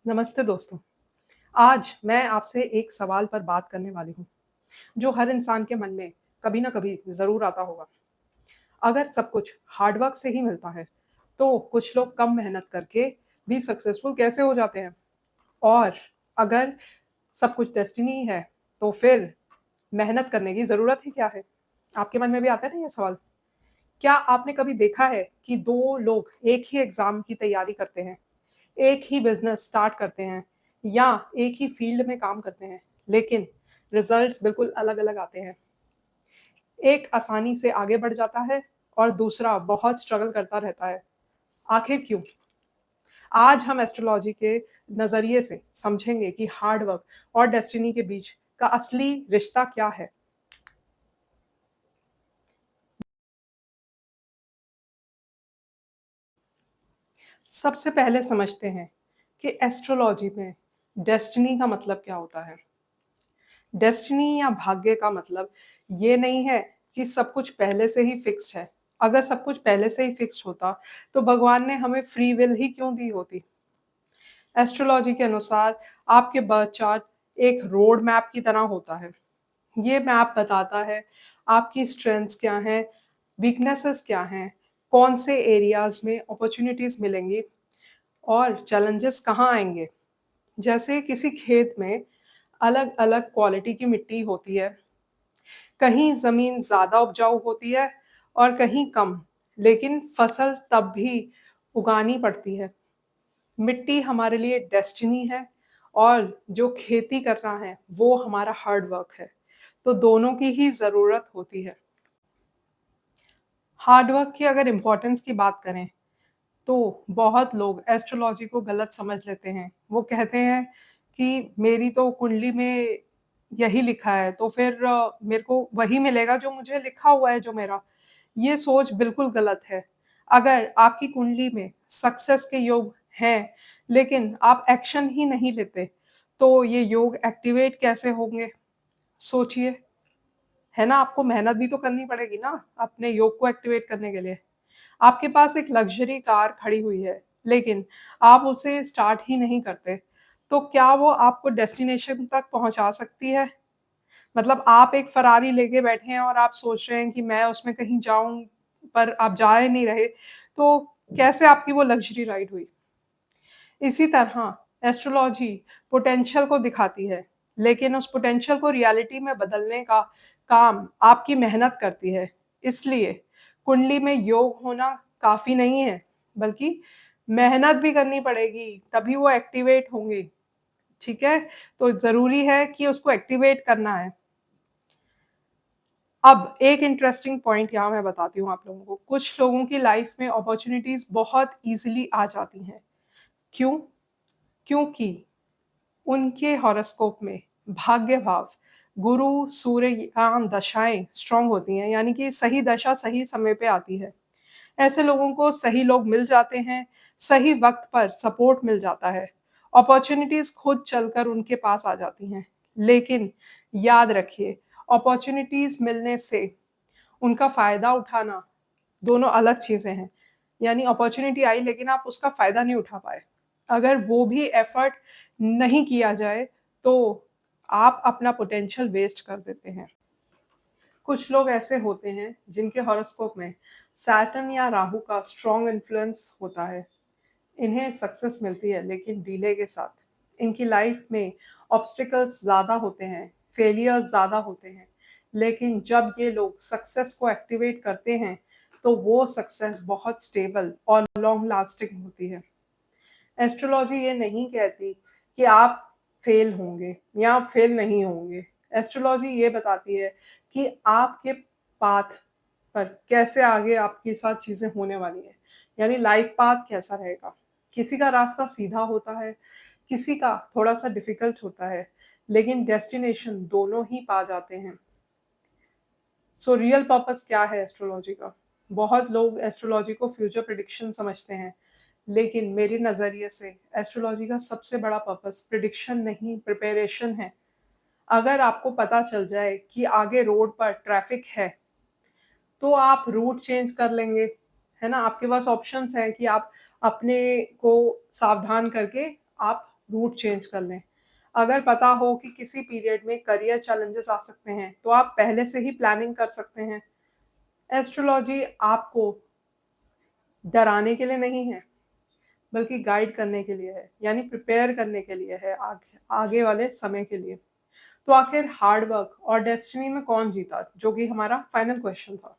नमस्ते दोस्तों। आज मैं आपसे एक सवाल पर बात करने वाली हूँ, जो हर इंसान के मन में कभी न कभी ज़रूर आता होगा। अगर सब कुछ हार्ड वर्क से ही मिलता है, तो कुछ लोग कम मेहनत करके भी सक्सेसफुल कैसे हो जाते हैं? और अगर सब कुछ डेस्टिनी है, तो फिर मेहनत करने की ज़रूरत ही क्या है? आपके मन में भी आता है ना ये सवाल? क्या आपने कभी देखा है कि 2 लोग एक ही एग्ज़ाम की तैयारी करते हैं, एक ही बिज़नेस स्टार्ट करते हैं या एक ही फ़ील्ड में काम करते हैं, लेकिन रिज़ल्ट्स बिल्कुल अलग-अलग आते हैं। एक आसानी से आगे बढ़ जाता है और दूसरा बहुत स्ट्रगल करता रहता है। आखिर क्यों? आज हम एस्ट्रोलॉजी के नज़रिए से समझेंगे कि हार्ड वर्क और डेस्टिनी के बीच का असली रिश्ता क्या है। सबसे पहले समझते हैं कि एस्ट्रोलॉजी में डेस्टिनी का मतलब क्या होता है। डेस्टिनी या भाग्य का मतलब ये नहीं है कि सब कुछ पहले से ही फिक्स्ड है। अगर सब कुछ पहले से ही फिक्स्ड होता, तो भगवान ने हमें फ्री विल ही क्यों दी होती? एस्ट्रोलॉजी के अनुसार आपके बर्थ चार्ट एक रोड मैप की तरह होता है। ये मैप बताता है आपकी स्ट्रेंथ्स क्या हैं, वीकनेसेस क्या हैं, कौन से एरियाज़ में अपॉर्च्युनिटीज़ मिलेंगी और चैलेंजेस कहाँ आएँगे। जैसे किसी खेत में अलग-अलग क्वालिटी की मिट्टी होती है। कहीं ज़मीन ज़्यादा उपजाऊ होती है और कहीं कम, लेकिन फसल तब भी उगानी पड़ती है। मिट्टी हमारे लिए डेस्टिनी है और जो खेती करना है, वो हमारा हार्ड वर्क है। तो दोनों की ही ज़रूरत होती है। हार्ड वर्क की अगर इम्पोर्टेंस की बात करें, तो बहुत लोग एस्ट्रोलॉजी को गलत समझ लेते हैं। वो कहते हैं कि मेरी तो कुंडली में यही लिखा है, तो फिर मेरे को वही मिलेगा जो मुझे लिखा हुआ है जो मेरा। ये सोच बिल्कुल गलत है। अगर आपकी कुंडली में सक्सेस के योग हैं, लेकिन आप एक्शन ही नहीं लेते, तो ये योग एक्टिवेट कैसे होंगे? सोचिए, है ना? आपको मेहनत भी तो करनी पड़ेगी ना, अपने योग को एक्टिवेट करने के लिए। आपके पास एक लग्ज़री कार खड़ी हुई है, लेकिन आप उसे स्टार्ट ही नहीं करते, तो क्या वो आपको डेस्टिनेशन तक पहुँचा सकती है? मतलब आप एक फ़रारी लेके बैठे हैं और आप सोच रहे हैं कि मैं उसमें कहीं जाऊँ, पर आप जा ही नहीं रहे, तो कैसे आपकी वो लग्ज़री राइड हुई? इसी तरह एस्ट्रोलॉजी पोटेंशियल को दिखाती है, लेकिन उस पोटेंशियल को रियलिटी में बदलने का काम आपकी मेहनत करती है। इसलिए कुंडली में योग होना काफ़ी नहीं है, बल्कि मेहनत भी करनी पड़ेगी, तभी वो एक्टिवेट होंगी, ठीक है? तो ज़रूरी है कि उसको एक्टिवेट करना है। अब एक इंटरेस्टिंग पॉइंट यहाँ मैं बताती हूँ आप लोगों को। कुछ लोगों की लाइफ़ में अपॉर्च्युनिटीज़ बहुत ईज़िली आ जाती हैं। क्यों? क्योंकि उनके हॉरोस्कोप में भाग्य भाव, गुरु, सूर्य या दशाएँ स्ट्रॉन्ग होती हैं, यानी कि सही दशा सही समय पे आती है। ऐसे लोगों को सही लोग मिल जाते हैं, सही वक़्त पर सपोर्ट मिल जाता है, अपॉर्च्युनिटीज़ खुद चलकर उनके पास आ जाती हैं। लेकिन याद रखिए, अपॉर्च्युनिटीज़ मिलने से उनका फ़ायदा उठाना, दोनों अलग चीज़ें हैं। यानी अपॉर्च्युनिटी आई लेकिन आप उसका फ़ायदा नहीं उठा पाए। अगर वो भी एफ़र्ट नहीं किया जाए, तो आप अपना पोटेंशियल वेस्ट कर देते हैं। कुछ लोग ऐसे होते हैं जिनके हॉरोस्कोप में सैटर्न या राहु का स्ट्रॉन्ग इन्फ्लुएंस होता है। इन्हें सक्सेस मिलती है लेकिन डिले के साथ। इनकी लाइफ में ऑब्स्टिकल्स ज़्यादा होते हैं, फेलियर्स ज़्यादा होते हैं। लेकिन जब ये लोग सक्सेस को एक्टिवेट करते हैं, तो वो सक्सेस बहुत स्टेबल और लॉन्ग लास्टिंग होती है। एस्ट्रोलॉजी ये नहीं कहती कि आप फेल होंगे या आप फेल नहीं होंगे। एस्ट्रोलॉजी ये बताती है कि आपके पाथ पर कैसे आगे आपके साथ चीज़ें होने वाली हैं, यानी लाइफ पाथ कैसा रहेगा। किसी का रास्ता सीधा होता है, किसी का थोड़ा सा डिफिकल्ट होता है, लेकिन डेस्टिनेशन दोनों ही पा जाते हैं। सो रियल पर्पस क्या है एस्ट्रोलॉजी का? बहुत लोग एस्ट्रोलॉजी को फ्यूचर प्रिडिक्शन समझते हैं, लेकिन मेरे नज़रिए से एस्ट्रोलॉजी का सबसे बड़ा पर्पस प्रिडिक्शन नहीं, प्रिपरेशन है। अगर आपको पता चल जाए कि आगे रोड पर ट्रैफिक है, तो आप रूट चेंज कर लेंगे, है ना? आपके पास ऑप्शंस हैं कि आप अपने को सावधान करके आप रूट चेंज कर लें। अगर पता हो कि किसी पीरियड में करियर चैलेंजेस आ सकते हैं, तो आप पहले से ही प्लानिंग कर सकते हैं। एस्ट्रोलॉजी आपको डराने के लिए नहीं है, बल्कि गाइड करने के लिए है, यानी प्रिपेयर करने के लिए है आगे आगे वाले समय के लिए। तो आखिर हार्ड वर्क और डेस्टिनी में कौन जीता, जो कि हमारा फाइनल क्वेश्चन था।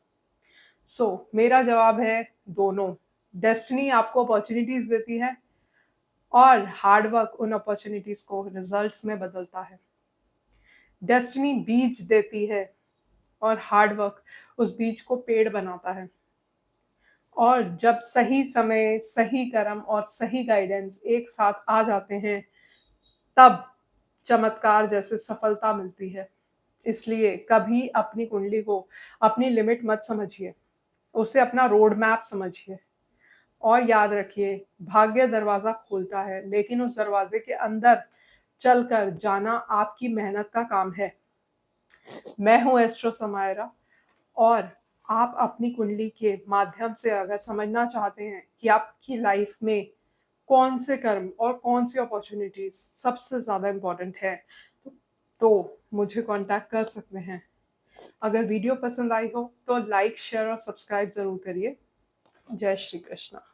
मेरा जवाब है दोनों। डेस्टिनी आपको अपॉर्चुनिटीज देती है और हार्ड वर्क उन अपॉर्चुनिटीज को रिजल्ट्स में बदलता है। डेस्टिनी बीज देती है और हार्ड वर्क उस बीज को पेड़ बनाता है। और जब सही समय, सही कर्म और सही गाइडेंस एक साथ आ जाते हैं, तब चमत्कार जैसे सफलता मिलती है। इसलिए कभी अपनी कुंडली को अपनी लिमिट मत समझिए, उसे अपना रोड मैप समझिए। और याद रखिए, भाग्य दरवाजा खोलता है, लेकिन उस दरवाजे के अंदर चलकर जाना आपकी मेहनत का काम है। मैं हूँ एस्ट्रो समायरा, और आप अपनी कुंडली के माध्यम से अगर समझना चाहते हैं कि आपकी लाइफ में कौन से कर्म और कौन सी अपॉर्चुनिटीज सबसे ज़्यादा इम्पोर्टेंट है, तो मुझे कांटेक्ट कर सकते हैं। अगर वीडियो पसंद आई हो तो लाइक, शेयर और सब्सक्राइब ज़रूर करिए। जय श्री कृष्णा।